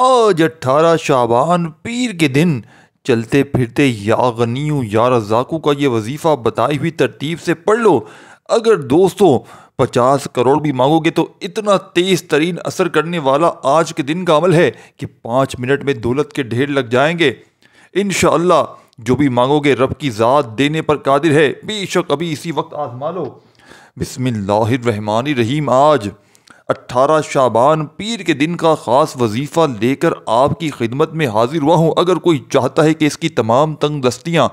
آج 18 شعبان پیر کے دن چلتے پھرتے یا غنیو یا رزاقو کا یہ وظیفہ بتائی ہوئی ترتیب سے پڑھ لو۔ اگر دوستو 50 کروڑ بھی مانگو گے تو اتنا تیز ترین اثر کرنے والا آج کے دن کا عمل ہے کہ 5 منٹ میں دولت کے ڈھیر لگ جائیں گے۔ انشاءاللہ جو بھی مانگو گے رب کی ذات دینے پر قادر ہے، بے شک ابھی اسی وقت آزما لو۔ بسم اللہ الرحمن الرحیم۔ آج 18 شعبان پیر کے دن کا خاص وظیفہ لے کر آپ کی خدمت میں حاضر ہوا ہوں۔ اگر کوئی چاہتا ہے کہ اس کی تمام تنگ دستیاں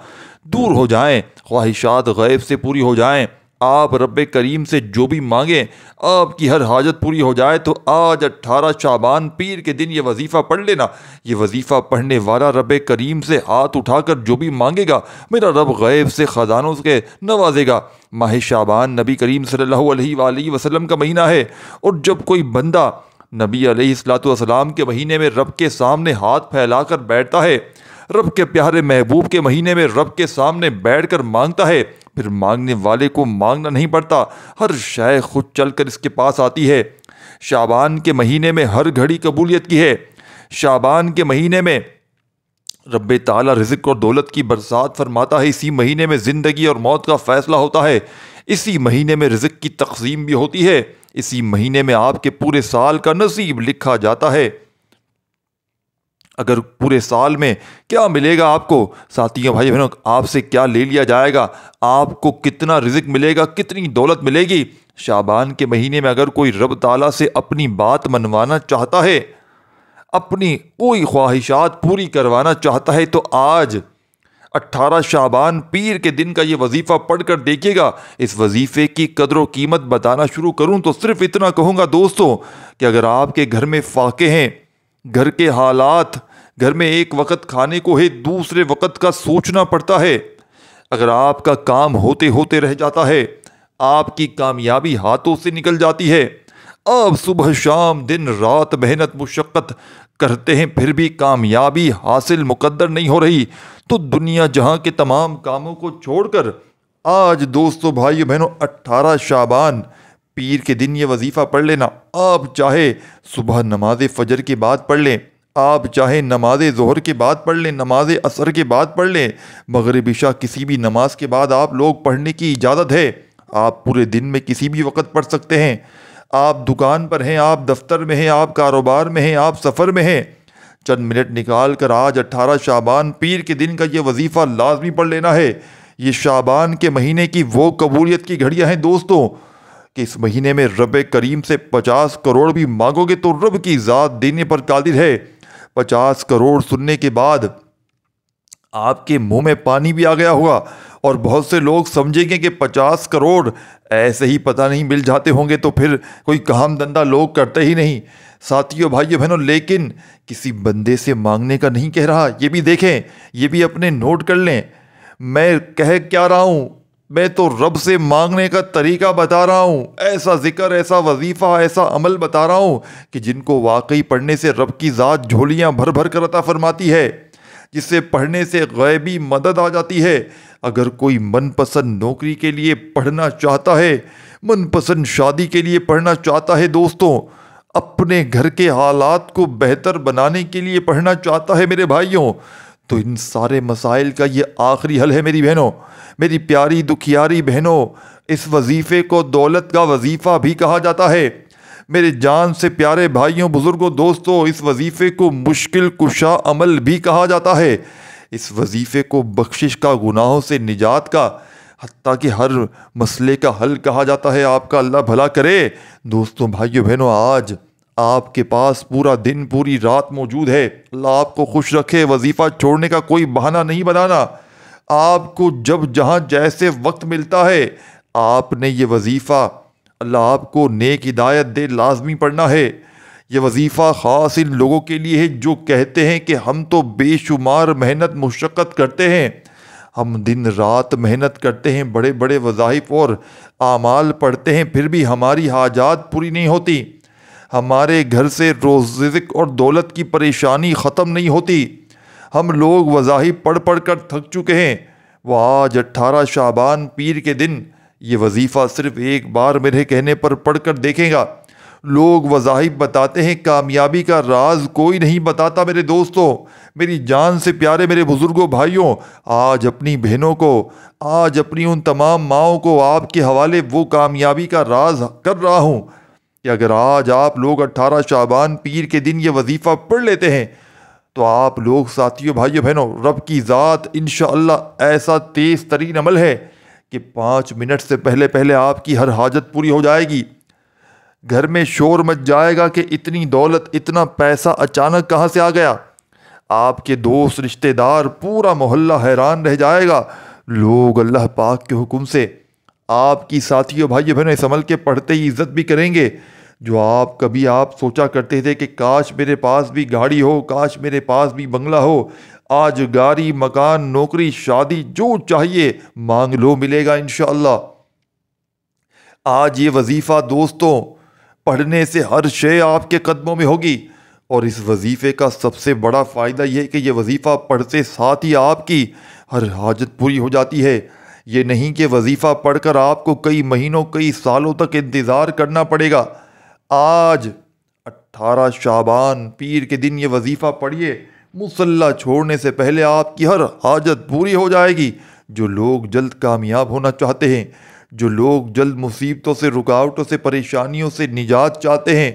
دور ہو جائیں، خواہشات غیب سے پوری ہو جائیں، آپ رب کریم سے جو بھی مانگیں آپ کی ہر حاجت پوری ہو جائے، تو آج 18 شعبان پیر کے دن یہ وظیفہ پڑھ لینا۔ یہ وظیفہ پڑھنے والا رب کریم سے ہاتھ اٹھا کر جو بھی مانگے گا، میرا رب غیب سے خزانوں سے نوازے گا۔ ماہ شعبان نبی کریم صلی اللہ علیہ وآلہ وسلم کا مہینہ ہے، اور جب کوئی بندہ نبی علیہ السلام کے مہینے میں رب کے سامنے ہاتھ پھیلا کر بیٹھتا ہے، رب کے پیارے محبوب کے مہینے میں رب کے سامنے بیٹھ کر مانگتا ہے، پھر مانگنے والے کو مانگنا نہیں پڑتا، ہر شے خود چل کر اس کے پاس آتی ہے۔ شعبان کے مہینے میں ہر گھڑی قبولیت کی ہے۔ شعبان کے مہینے میں رب تعالیٰ رزق اور دولت کی برسات فرماتا ہے۔ اسی مہینے میں زندگی اور موت کا فیصلہ ہوتا ہے۔ اسی مہینے میں رزق کی تقسیم بھی ہوتی ہے۔ اسی مہینے میں آپ کے پورے سال کا نصیب لکھا جاتا ہے۔ اگر پورے سال میں کیا ملے گا آپ کو، ساتھیوں بھائی بہنوں، آپ سے کیا لے لیا جائے گا، آپ کو کتنا رزق ملے گا، کتنی دولت ملے گی، شعبان کے مہینے میں اگر کوئی رب تعالیٰ سے اپنی بات منوانا چاہتا ہے، اپنی کوئی خواہشات پوری کروانا چاہتا ہے، تو آج 18 شعبان پیر کے دن کا یہ وظیفہ پڑھ کر دیکھیے گا۔ اس وظیفے کی قدر و قیمت بتانا شروع کروں تو صرف اتنا کہوں گا دوستو کہ اگر آپ کے گھر میں فاقے ہیں، گھر کے حالات، گھر میں ایک وقت کھانے کو ہے، دوسرے وقت کا سوچنا پڑتا ہے، اگر آپ کا کام ہوتے ہوتے رہ جاتا ہے، آپ کی کامیابی ہاتھوں سے نکل جاتی ہے، آپ صبح شام دن رات محنت مشقت کرتے ہیں پھر بھی کامیابی حاصل مقدر نہیں ہو رہی، تو دنیا جہاں کے تمام کاموں کو چھوڑ کر آج دوستو بھائیو بہنوں 18 شعبان پیر کے دن یہ وظیفہ پڑھ لینا۔ آپ چاہے صبح نماز فجر کے بعد پڑھ لیں، آپ چاہے نماز ظہر کے بعد پڑھ لیں، نماز عصر کے بعد پڑھ لیں، مغرب عشاء کسی بھی نماز کے بعد آپ لوگ پڑھنے کی اجازت ہے۔ آپ پورے دن میں کسی بھی وقت پڑھ سکتے ہیں۔ آپ دکان پر ہیں، آپ دفتر میں ہیں، آپ کاروبار میں ہیں، آپ سفر میں ہیں، چند منٹ نکال کر آج 18 شعبان پیر کے دن کا یہ وظیفہ لازمی پڑھ لینا ہے۔ یہ شعبان کے مہینے کی وہ قبولیت کی گھڑیاں ہیں دوستوں کہ اس مہینے میں رب کریم سے 50 کروڑ بھی مانگو گے تو رب کی ذات دینے پر قادر ہے۔ 50 کروڑ سننے کے بعد آپ کے منہ میں پانی بھی آ گیا ہوگا، اور بہت سے لوگ سمجھیں گے کہ 50 کروڑ ایسے ہی پتہ نہیں مل جاتے ہوں گے تو پھر کوئی کام دھندا لوگ کرتے ہی نہیں۔ ساتھیوں بھائیو بہنوں، لیکن کسی بندے سے مانگنے کا نہیں کہہ رہا، یہ بھی دیکھیں، یہ بھی اپنے نوٹ کر لیں۔ میں کہہ کیا رہا ہوں، میں تو رب سے مانگنے کا طریقہ بتا رہا ہوں، ایسا ذکر، ایسا وظیفہ، ایسا عمل بتا رہا ہوں کہ جن کو واقعی پڑھنے سے رب کی ذات جھولیاں بھر بھر کر عطا فرماتی ہے، جس سے پڑھنے سے غیبی مدد آ جاتی ہے۔ اگر کوئی من پسند نوکری کے لیے پڑھنا چاہتا ہے، من پسند شادی کے لیے پڑھنا چاہتا ہے دوستوں، اپنے گھر کے حالات کو بہتر بنانے کے لیے پڑھنا چاہتا ہے میرے بھائیوں، تو ان سارے مسائل کا یہ آخری حل ہے میری بہنوں، میری پیاری دکھیاری بہنوں۔ اس وظیفے کو دولت کا وظیفہ بھی کہا جاتا ہے۔ میرے جان سے پیارے بھائیوں، بزرگوں، دوستوں، اس وظیفے کو مشکل کشا عمل بھی کہا جاتا ہے۔ اس وظیفے کو بخشش کا، گناہوں سے نجات کا، حتیٰ کہ ہر مسئلے کا حل کہا جاتا ہے۔ آپ کا اللہ بھلا کرے۔ دوستوں بھائیوں بہنوں، آج آپ کے پاس پورا دن پوری رات موجود ہے، اللہ آپ کو خوش رکھے۔ وظیفہ چھوڑنے کا کوئی بہانہ نہیں بنانا، آپ کو جب جہاں جیسے وقت ملتا ہے آپ نے یہ وظیفہ، اللہ آپ کو نیک ہدایت دے، لازمی پڑھنا ہے۔ یہ وظیفہ خاص ان لوگوں کے لیے ہے جو کہتے ہیں کہ ہم تو بے شمار محنت مشقت کرتے ہیں، ہم دن رات محنت کرتے ہیں، بڑے بڑے وظائف اور اعمال پڑھتے ہیں، پھر بھی ہماری حاجات پوری نہیں ہوتی، ہمارے گھر سے روز رزق اور دولت کی پریشانی ختم نہیں ہوتی، ہم لوگ وظائف پڑھ پڑھ کر تھک چکے ہیں۔ وہ آج 18 شعبان پیر کے دن یہ وظیفہ صرف ایک بار میرے کہنے پر پڑھ کر دیکھیں گا، لوگ وظائف بتاتے ہیں، کامیابی کا راز کوئی نہیں بتاتا میرے دوستوں، میری جان سے پیارے میرے بزرگوں بھائیوں۔ آج اپنی بہنوں کو، آج اپنی ان تمام ماؤں کو آپ کے حوالے وہ کامیابی کا راز کر رہا ہوں کہ اگر آج آپ لوگ 18 شعبان پیر کے دن یہ وظیفہ پڑھ لیتے ہیں تو آپ لوگ ساتھیوں بھائیوں بہنوں، رب کی ذات انشاءاللہ ایسا تیز ترین عمل ہے کہ 5 منٹ سے پہلے پہلے آپ کی ہر حاجت پوری ہو جائے گی۔ گھر میں شور مچ جائے گا کہ اتنی دولت، اتنا پیسہ اچانک کہاں سے آ گیا۔ آپ کے دوست، رشتہ دار، پورا محلہ حیران رہ جائے گا۔ لوگ اللہ پاک کے حکم سے آپ کی ساتھیوں بھائیوں بہنوں اس عمل کے پڑھتے ہی عزت بھی کریں گے، جو کبھی آپ سوچا کرتے تھے کہ کاش میرے پاس بھی گاڑی ہو، کاش میرے پاس بھی بنگلہ ہو۔ آج گاڑی، مکان، نوکری، شادی، جو چاہیے مانگ لو، ملے گا انشاءاللہ۔ آج یہ وظیفہ دوستوں پڑھنے سے ہر شے آپ کے قدموں میں ہوگی، اور اس وظیفے کا سب سے بڑا فائدہ یہ ہے کہ یہ وظیفہ پڑھتے ساتھ ہی آپ کی ہر حاجت پوری ہو جاتی ہے۔ یہ نہیں کہ وظیفہ پڑھ کر آپ کو کئی مہینوں، کئی سالوں تک انتظار کرنا پڑے گا۔ آج 18 شعبان پیر کے دن یہ وظیفہ پڑھیے، مصلی چھوڑنے سے پہلے آپ کی ہر حاجت پوری ہو جائے گی۔ جو لوگ جلد کامیاب ہونا چاہتے ہیں، جو لوگ جلد مصیبتوں سے، رکاوٹوں سے، پریشانیوں سے نجات چاہتے ہیں،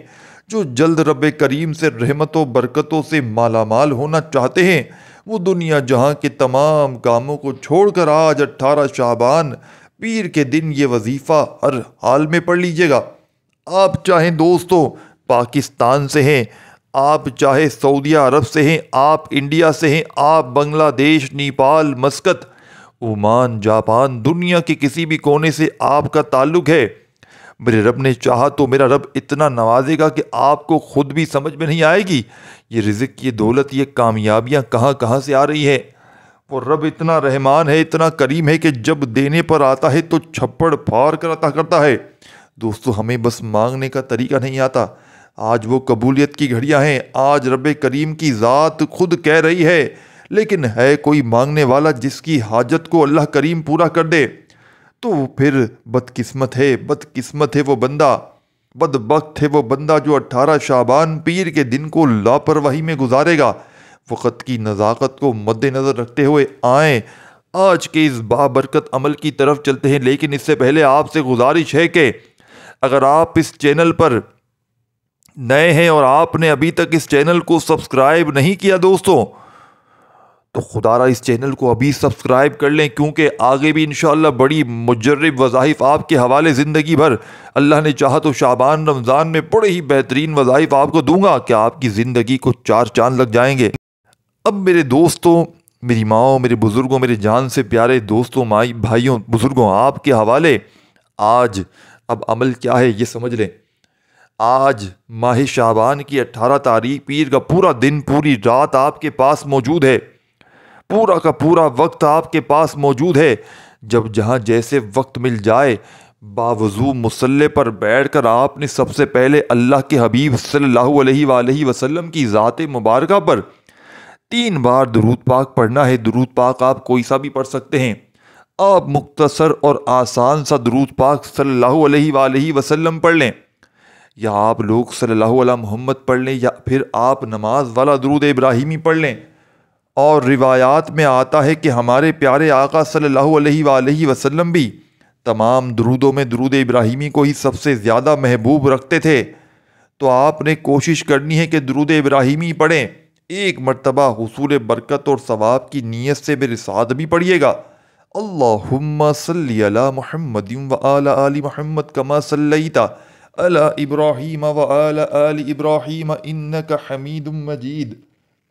جو جلد رب کریم سے رحمتوں برکتوں سے مالا مال ہونا چاہتے ہیں، وہ دنیا جہاں کے تمام کاموں کو چھوڑ کر آج 18 شعبان پیر کے دن یہ وظیفہ ہر حال میں پڑھ لیجئے گا۔ آپ چاہیں دوستوں پاکستان سے ہیں، آپ چاہے سعودیہ عرب سے ہیں، آپ انڈیا سے ہیں، آپ بنگلہ دیش، نیپال، مسقط، عمان، جاپان، دنیا کے کسی بھی کونے سے آپ کا تعلق ہے، میرے رب نے چاہا تو میرا رب اتنا نوازے گا کہ آپ کو خود بھی سمجھ میں نہیں آئے گی یہ رزق، یہ دولت، یہ کامیابیاں کہاں کہاں سے آ رہی ہیں۔ وہ رب اتنا رحمان ہے، اتنا کریم ہے کہ جب دینے پر آتا ہے تو چھپڑ پھاڑ کر عطا کرتا ہے۔ دوستو ہمیں بس مانگنے کا طریقہ نہیں آتا۔ آج وہ قبولیت کی گھڑیاں ہیں، آج رب کریم کی ذات خود کہہ رہی ہے، لیکن ہے کوئی مانگنے والا جس کی حاجت کو اللہ کریم پورا کر دے تو پھر بدقسمت ہے، بدقسمت ہے وہ بندہ، بدبخت ہے وہ بندہ جو 18 شعبان پیر کے دن کو لاپرواہی میں گزارے گا۔ وقت کی نزاکت کو مد نظر رکھتے ہوئے آئیں آج کے اس بابرکت عمل کی طرف چلتے ہیں، لیکن اس سے پہلے آپ سے گزارش ہے کہ اگر آپ اس چینل پر نئے ہیں اور آپ نے ابھی تک اس چینل کو سبسکرائب نہیں کیا دوستوں، تو خدا را اس چینل کو ابھی سبسکرائب کر لیں، کیونکہ آگے بھی انشاءاللہ بڑی مجرب وظائف آپ کے حوالے زندگی بھر، اللہ نے چاہا تو شعبان رمضان میں بڑے ہی بہترین وظائف آپ کو دوں گا کہ آپ کی زندگی کو 4 چاند لگ جائیں گے۔ اب میرے دوستوں، میری ماؤں، میرے بزرگوں، میرے جان سے پیارے دوستوں، مائی بھائیوں، بزرگوں، آپ کے حوالے آج اب عمل کیا ہے یہ سمجھ لیں۔ آج ماہ شعبان کی 18 تاریخ پیر کا پورا دن، پوری رات آپ کے پاس موجود ہے، پورا کا پورا وقت آپ کے پاس موجود ہے۔ جب جہاں جیسے وقت مل جائے، باوضو مصلی پر بیٹھ کر آپ نے سب سے پہلے اللہ کے حبیب صلی اللہ علیہ وآلہ وسلم کی ذات مبارکہ پر 3 بار درود پاک پڑھنا ہے۔ درود پاک آپ کوئی سا بھی پڑھ سکتے ہیں، آپ مختصر اور آسان سا درود پاک صلی اللہ علیہ وآلہ وسلم پڑھ لیں، یا آپ لوگ صلی اللہ علیہ محمد پڑھ لیں، یا پھر آپ نماز والا درود ابراہیمی پڑھ لیں۔ اور روایات میں آتا ہے کہ ہمارے پیارے آقا صلی اللہ علیہ وآلہ وسلم بھی تمام درودوں میں درود ابراہیمی کو ہی سب سے زیادہ محبوب رکھتے تھے، تو آپ نے کوشش کرنی ہے کہ درود ابراہیمی پڑھیں۔ 1 مرتبہ حصول برکت اور ثواب کی نیت سے میرے ساتھ بھی پڑھیے گا۔ اللہم صلی علی محمد وعلی آل محمد کما صلیت علی ابراہیم وعلی آل ابراہیم انک حمید مجید۔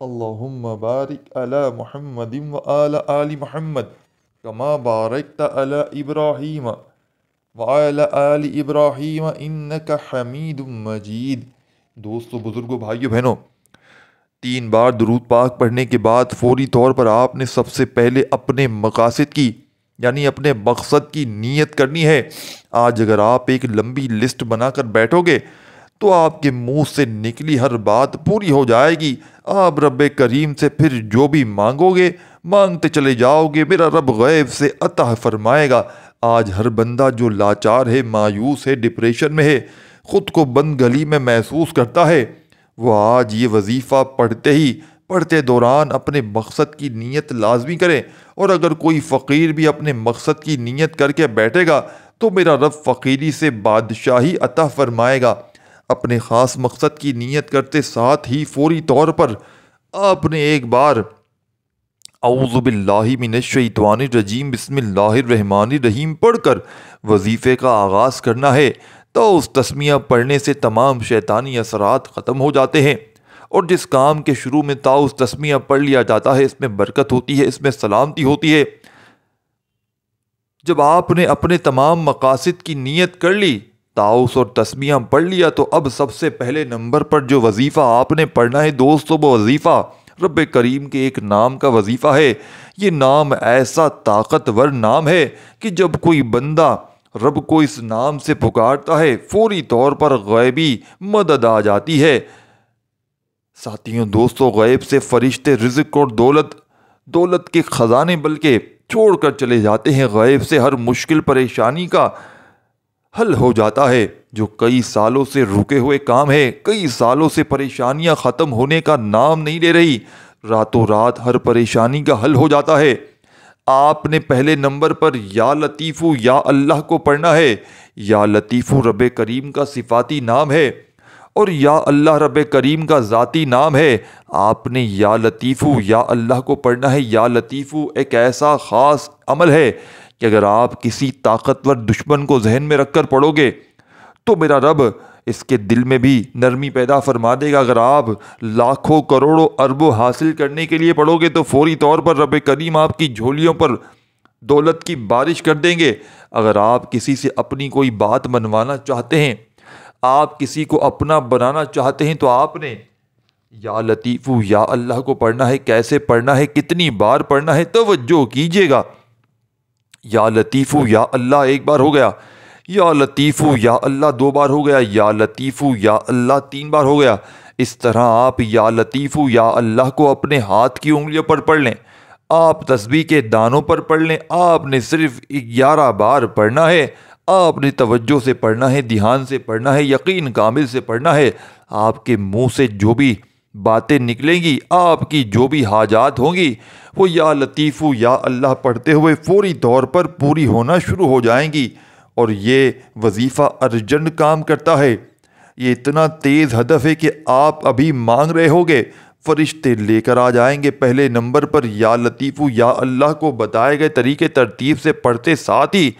اللہم بارک علی محمد وعلی آل محمد کما بارکت علی ابراہیم وعلی آل ابراہیم انک حمید مجید۔ دوستو، بزرگوں، بھائیو، بہنوں، 3 بار درود پاک پڑھنے کے بعد فوری طور پر آپ نے سب سے پہلے اپنے مقاصد کی، یعنی اپنے مقصد کی نیت کرنی ہے۔ آج اگر آپ ایک لمبی لسٹ بنا کر بیٹھو گے تو آپ کے منہ سے نکلی ہر بات پوری ہو جائے گی۔ آپ رب کریم سے پھر جو بھی مانگو گے، مانگتے چلے جاؤ گے، میرا رب غیب سے عطا فرمائے گا۔ آج ہر بندہ جو لاچار ہے، مایوس ہے، ڈپریشن میں ہے، خود کو بند گلی میں محسوس کرتا ہے، وہ آج یہ وظیفہ پڑھتے دوران اپنے مقصد کی نیت لازمی کرے، اور اگر کوئی فقیر بھی اپنے مقصد کی نیت کر کے بیٹھے گا تو میرا رب فقیری سے بادشاہی عطا فرمائے گا۔ اپنے خاص مقصد کی نیت کرتے ساتھ ہی فوری طور پر آپ نے ایک بار اعوذ باللہ من الشیطان الرجیم بسم اللہ الرحمن الرحیم پڑھ کر وظیفے کا آغاز کرنا ہے، تو اس تسمیہ پڑھنے سے تمام شیطانی اثرات ختم ہو جاتے ہیں، اور جس کام کے شروع میں اس تسمیہ پڑھ لیا جاتا ہے اس میں برکت ہوتی ہے، اس میں سلامتی ہوتی ہے۔ جب آپ نے اپنے تمام مقاصد کی نیت کر لی، تاؤس اور تسمیہ پڑھ لیا، تو اب سب سے پہلے نمبر پر جو وظیفہ آپ نے پڑھنا ہے دوستو، وہ وظیفہ رب کریم کے ایک نام کا وظیفہ ہے۔ یہ نام ایسا طاقتور نام ہے کہ جب کوئی بندہ رب کو اس نام سے پکارتا ہے فوری طور پر غیبی مدد آ جاتی ہے۔ ساتھیوں دوستو، غیب سے فرشتے رزق اور دولت کے خزانے بلکہ چھوڑ کر چلے جاتے ہیں۔ غیب سے ہر مشکل پریشانی کا حل ہو جاتا ہے۔ جو کئی سالوں سے رکے ہوئے کام ہے، کئی سالوں سے پریشانیاں ختم ہونے کا نام نہیں لے رہی، راتوں رات ہر پریشانی کا حل ہو جاتا ہے۔ آپ نے پہلے نمبر پر یا لطیفو یا اللہ کو پڑھنا ہے۔ یا لطیفو رب کریم کا صفاتی نام ہے اور یا اللہ رب کریم کا ذاتی نام ہے۔ آپ نے یا لطیفو یا اللہ کو پڑھنا ہے۔ یا لطیفو ایک ایسا خاص عمل ہے کہ اگر آپ کسی طاقتور دشمن کو ذہن میں رکھ کر پڑھو گے تو میرا رب اس کے دل میں بھی نرمی پیدا فرما دے گا۔ اگر آپ لاکھوں کروڑوں اربوں حاصل کرنے کے لیے پڑھو گے تو فوری طور پر رب کریم آپ کی جھولیوں پر دولت کی بارش کر دیں گے۔ اگر آپ کسی سے اپنی کوئی بات منوانا چاہتے ہیں، آپ کسی کو اپنا بنانا چاہتے ہیں، تو آپ نے یا لطیفو یا اللہ کو پڑھنا ہے۔ کیسے پڑھنا ہے، کتنی بار پڑھنا ہے، توجہ کیجیے گا۔ یا لطیفو یا اللہ ایک بار ہو گیا، یا لطیفو یا اللہ دو بار ہو گیا، یا لطیفو یا اللہ تین بار ہو گیا۔ اس طرح آپ یا لطیفو یا اللہ کو اپنے ہاتھ کی انگلیوں پر پڑھ لیں، آپ تسبیح کے دانوں پر پڑھ لیں۔ آپ نے صرف 11 بار پڑھنا ہے۔ آپ نے توجہ سے پڑھنا ہے، دھیان سے پڑھنا ہے، یقین کامل سے پڑھنا ہے۔ آپ کے منہ سے جو بھی باتیں نکلیں گی، آپ کی جو بھی حاجات ہوں گی، وہ یا لطیفو یا اللہ پڑھتے ہوئے فوری طور پر پوری ہونا شروع ہو جائیں گی۔ اور یہ وظیفہ ارجنٹ کام کرتا ہے، یہ اتنا تیز ہدف ہے کہ آپ ابھی مانگ رہے ہوگے، فرشتے لے کر آ جائیں گے۔ پہلے نمبر پر یا لطیفو یا اللہ کو بتائے گئے طریقے ترتیب سے پڑھتے ساتھ ہی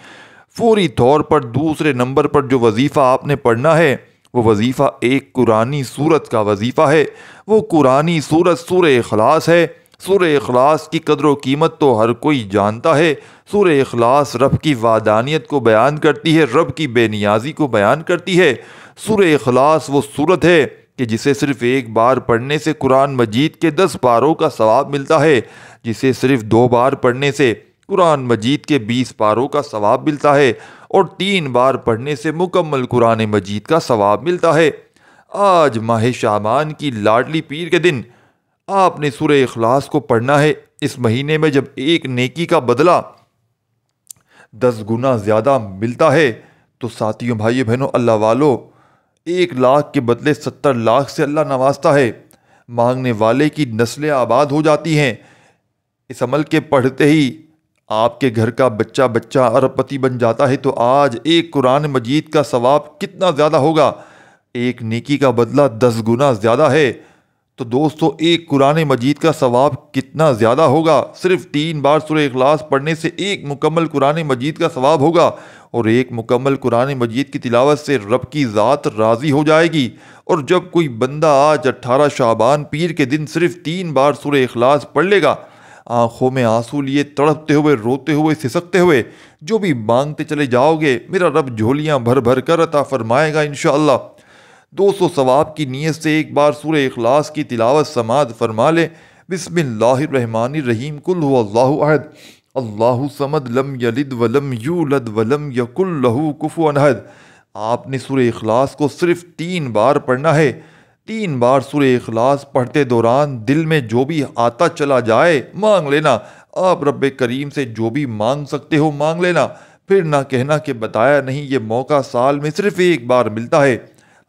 فوری طور پر دوسرے نمبر پر جو وظیفہ آپ نے پڑھنا ہے وہ وظیفہ ایک قرآنی سورت کا وظیفہ ہے۔ وہ قرآنی سورت سورہ اخلاص ہے۔ سورہ اخلاص کی قدر و قیمت تو ہر کوئی جانتا ہے۔ سورہ اخلاص رب کی وحدانیت کو بیان کرتی ہے، رب کی بے نیازی کو بیان کرتی ہے۔ سورہ اخلاص وہ سورت ہے کہ جسے صرف ایک بار پڑھنے سے قرآن مجید کے 10 پاروں کا ثواب ملتا ہے، جسے صرف 2 بار پڑھنے سے قرآن مجید کے 20 پاروں کا ثواب ملتا ہے، اور 3 بار پڑھنے سے مکمل قرآن مجید کا ثواب ملتا ہے۔ آج ماہ شعبان کی لاڈلی پیر کے دن آپ نے سورہ اخلاص کو پڑھنا ہے۔ اس مہینے میں جب ایک نیکی کا بدلہ 10 گنا زیادہ ملتا ہے تو ساتھیوں، بھائیو بہنوں، اللہ والو، 1 لاکھ کے بدلے 70 لاکھ سے اللہ نوازتا ہے۔ مانگنے والے کی نسلیں آباد ہو جاتی ہیں۔ اس عمل کے پڑھتے ہی آپ کے گھر کا بچہ ارب پتی بن جاتا ہے۔ تو آج ایک قرآن مجید کا ثواب کتنا زیادہ ہوگا؟ ایک نیکی کا بدلہ 10 گنا زیادہ ہے۔ تو دوستو، ایک قرآن مجید کا ثواب کتنا زیادہ ہوگا؟ صرف 3 بار سورہ اخلاص پڑھنے سے ایک مکمل قرآن مجید کا ثواب ہوگا، اور ایک مکمل قرآن مجید کی تلاوت سے رب کی ذات راضی ہو جائے گی۔ اور جب کوئی بندہ آج 18 شعبان پیر کے دن صرف 3 بار سورہ اخلاص پڑھ لے گا، آنکھوں میں آنسو لیے، تڑپتے ہوئے، روتے ہوئے، سسکتے ہوئے جو بھی مانگتے چلے جاؤ گے، میرا رب جھولیاں بھر بھر کر عطا فرمائے گا انشاءاللہ۔ 200 ثواب کی نیت سے ایک بار سورہ اخلاص کی تلاوت سماعت فرما لیں۔ بسم اللہ الرحمن الرحیم، قل هو اللہ احد اللہ الصمد لم یلد ولم یولد ولم یکن لہ کفوا احد۔ آپ نے سورہ اخلاص کو صرف 3 بار پڑھنا ہے۔ 3 بار سورہ اخلاص پڑھتے دوران دل میں جو بھی آتا چلا جائے مانگ لینا۔ آپ رب کریم سے جو بھی مانگ سکتے ہو مانگ لینا، پھر نہ کہنا کہ بتایا نہیں۔ یہ موقع سال میں صرف ایک بار ملتا ہے۔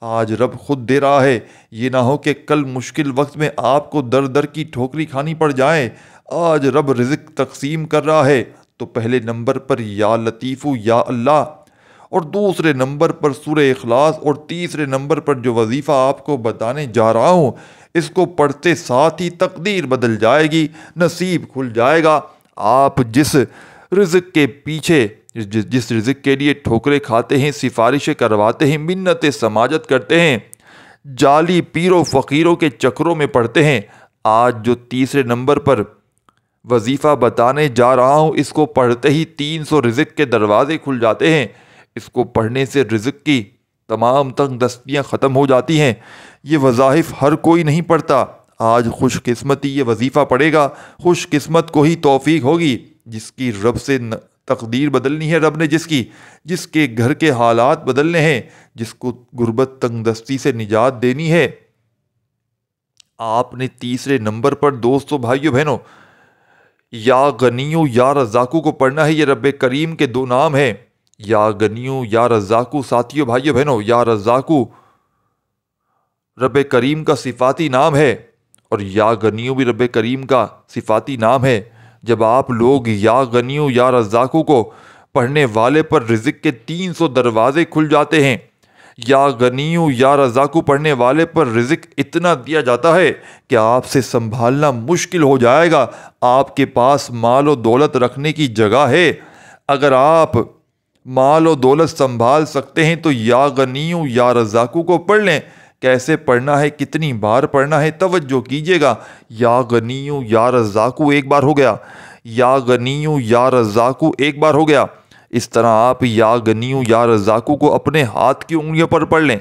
آج رب خود دے رہا ہے، یہ نہ ہو کہ کل مشکل وقت میں آپ کو در در کی ٹھوکری کھانی پڑ جائے۔ آج رب رزق تقسیم کر رہا ہے تو پہلے نمبر پر یا لطیفو یا اللہ، اور دوسرے نمبر پر سورہ اخلاص، اور تیسرے نمبر پر جو وظیفہ آپ کو بتانے جا رہا ہوں اس کو پڑھتے ساتھ ہی تقدیر بدل جائے گی، نصیب کھل جائے گا۔ آپ جس رزق کے پیچھے، جس رزق کے لیے ٹھوکریں کھاتے ہیں، سفارشیں کرواتے ہیں، منتیں سماجت کرتے ہیں، جعلی پیروں فقیروں کے چکروں میں پڑتے ہیں، آج جو تیسرے نمبر پر وظیفہ بتانے جا رہا ہوں اس کو پڑھتے ہی 300 رزق کے دروازے کھل جاتے ہیں۔ اس کو پڑھنے سے رزق کی تمام تنگ دستیاں ختم ہو جاتی ہیں۔ یہ وظائف ہر کوئی نہیں پڑھتا، آج خوش قسمتی یہ وظیفہ پڑھے گا، خوش قسمت کو ہی توفیق ہوگی، جس کی رب سے تقدیر بدلنی ہے، رب نے جس کے گھر کے حالات بدلنے ہیں، جس کو غربت تنگ دستی سے نجات دینی ہے۔ آپ نے تیسرے نمبر پر دوستو بھائیو بہنوں یا غنیو یا رزاقو کو پڑھنا ہے۔ یہ رب کریم کے دو نام ہیں، یا غنیو یا رزاقو۔ ساتھیو بھائیو بہنوں، یا رزاقو رب کریم کا صفاتی نام ہے اور یا غنیو بھی رب کریم کا صفاتی نام ہے۔ جب آپ لوگ یا غنیو یا رزاقو کو پڑھنے والے پر رزق کے 300 دروازے کھل جاتے ہیں۔ یا غنیو یا رزاقو پڑھنے والے پر رزق اتنا دیا جاتا ہے کہ آپ سے سنبھالنا مشکل ہو جائے گا۔ آپ کے پاس مال و دولت رکھنے کی جگہ ہے، اگر آپ مال و دولت سنبھال سکتے ہیں تو یا غنیو یا رزاقو کو پڑھ لیں۔ کیسے پڑھنا ہے، کتنی بار پڑھنا ہے، توجہ کیجیے گا۔ یا غنیو یا رزاقو ایک بار ہو گیا، یا غنیو یا رزاقو ایک بار ہو گیا۔ اس طرح آپ یا غنیو یا رزاقو کو اپنے ہاتھ کی انگلیوں پر پڑھ لیں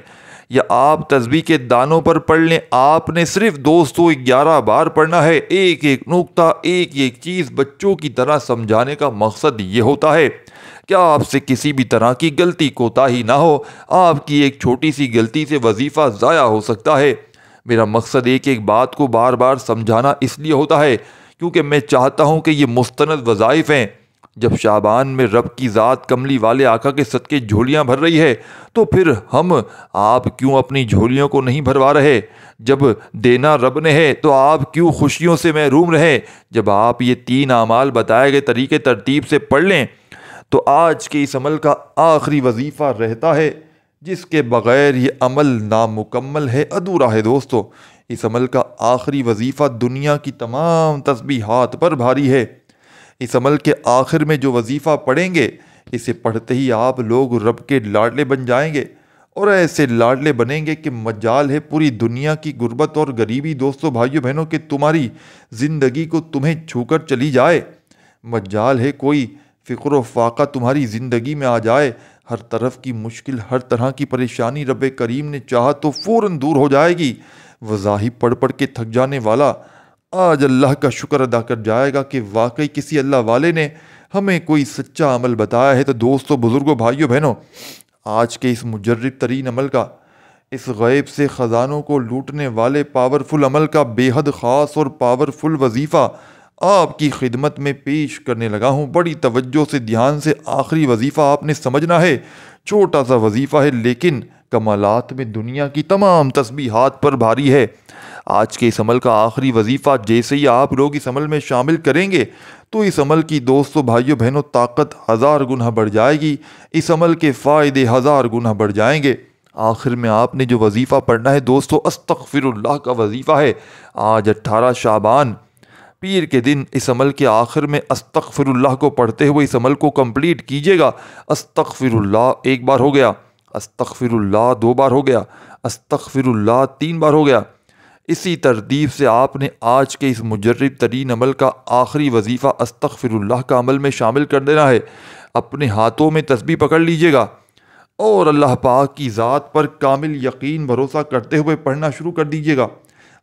یا آپ تسبیح کے دانوں پر پڑھ لیں۔ آپ نے صرف 211 بار پڑھنا ہے۔ ایک ایک نقطہ، ایک ایک چیز بچوں کی طرح سمجھانے کا مقصد یہ ہوتا ہے کہ آپ سے کسی بھی طرح کی غلطی کوتاہی نہ ہو۔ آپ کی ایک چھوٹی سی غلطی سے وظیفہ ضائع ہو سکتا ہے۔ میرا مقصد ایک ایک بات کو بار بار سمجھانا اس لیے ہوتا ہے کیونکہ میں چاہتا ہوں کہ یہ مستند وظائف ہیں۔ جب شعبان میں رب کی ذات کملی والے آقا کے صدقے جھولیاں بھر رہی ہے تو پھر ہم آپ کیوں اپنی جھولیوں کو نہیں بھروا رہے؟ جب دینا رب نے ہے تو آپ کیوں خوشیوں سے محروم رہے؟ جب آپ یہ 3 اعمال بتائے گئے طریقے ترتیب سے پڑھ لیں تو آج کے اس عمل کا آخری وظیفہ رہتا ہے جس کے بغیر یہ عمل نامکمل ہے، ادھورا ہے۔ دوستو، اس عمل کا آخری وظیفہ دنیا کی تمام تسبیحات پر بھاری ہے۔ اس عمل کے آخر میں جو وظیفہ پڑھیں گے اسے پڑھتے ہی آپ لوگ رب کے لاڈلے بن جائیں گے، اور ایسے لاڈلے بنیں گے کہ مجال ہے پوری دنیا کی غربت اور غریبی دوستو بھائیو بہنوں کہ تمہاری زندگی کو تمہیں چھو کر چلی جائے۔ مجال ہے کوئی فقر و فاقہ تمہاری زندگی میں آ جائے، ہر طرف کی مشکل، ہر طرح کی پریشانی رب کریم نے چاہا تو فوراً دور ہو جائے گی۔ وظائف پڑھ پڑھ کے تھک جانے والا آج اللہ کا شکر ادا کر جائے گا کہ واقعی کسی اللہ والے نے ہمیں کوئی سچا عمل بتایا ہے۔ تو دوستو بزرگوں بھائیوں بہنوں، آج کے اس مجرب ترین عمل کا، اس غیب سے خزانوں کو لوٹنے والے پاورفل عمل کا بے حد خاص اور پاورفل وظیفہ آپ کی خدمت میں پیش کرنے لگا ہوں۔ بڑی توجہ سے، دھیان سے آخری وظیفہ آپ نے سمجھنا ہے۔ چھوٹا سا وظیفہ ہے لیکن کمالات میں دنیا کی تمام تسبیحات پر بھاری ہے۔ آج کے اس عمل کا آخری وظیفہ جیسے ہی آپ لوگ اس عمل میں شامل کریں گے تو اس عمل کی دوستو بھائیوں بہنوں طاقت 1000 گنا بڑھ جائے گی، اس عمل کے فائدے 1000 گنا بڑھ جائیں گے۔ آخر میں آپ نے جو وظیفہ پڑھنا ہے دوستو استغفر اللہ کا وظیفہ ہے۔ آج 18 شعبان پیر کے دن اس عمل کے آخر میں استغفر اللہ کو پڑھتے ہوئے اس عمل کو کمپلیٹ کیجیے گا۔ استغفر اللہ ایک بار ہو گیا، استغفر اللہ 2 بار ہو گیا، استغفر اللہ 3 بار ہو گیا۔ اسی ترتیب سے آپ نے آج کے اس مجرب ترین عمل کا آخری وظیفہ استغفر اللہ کا عمل میں شامل کر دینا ہے۔ اپنے ہاتھوں میں تسبیح پکڑ لیجیے گا اور اللہ پاک کی ذات پر کامل یقین بھروسہ کرتے ہوئے پڑھنا شروع کر دیجیے گا۔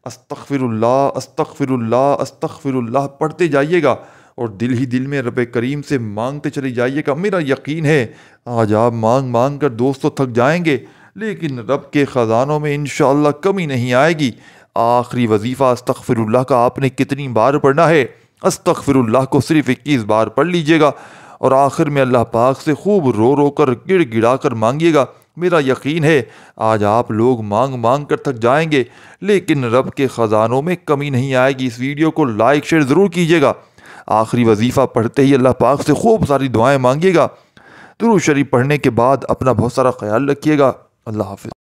استغفر اللہ، استغفر اللہ، استغفر اللہ پڑھتے جائیے گا اور دل ہی دل میں رب کریم سے مانگتے چلے جائیے گا۔ میرا یقین ہے آج آپ مانگ مانگ کر دوستو تھک جائیں گے لیکن رب کے خزانوں میں انشاءاللہ کمی نہیں آئے گی۔ آخری وظیفہ استغفر اللہ کا آپ نے کتنی بار پڑھنا ہے؟ استغفر اللہ کو صرف 21 بار پڑھ لیجئے گا اور آخر میں اللہ پاک سے خوب رو رو کر گڑ گڑا کر مانگیے گا میرا یقین ہے آج آپ لوگ مانگ مانگ کر تھک جائیں گے، لیکن رب کے خزانوں میں کمی نہیں آئے گی۔ اس ویڈیو کو لائک شیئر ضرور کیجیے گا۔ آخری وظیفہ پڑھتے ہی اللہ پاک سے خوب ساری دعائیں مانگیے گا۔ درود شریف پڑھنے کے بعد اپنا بہت سارا خیال رکھیے گا۔ اللہ حافظ۔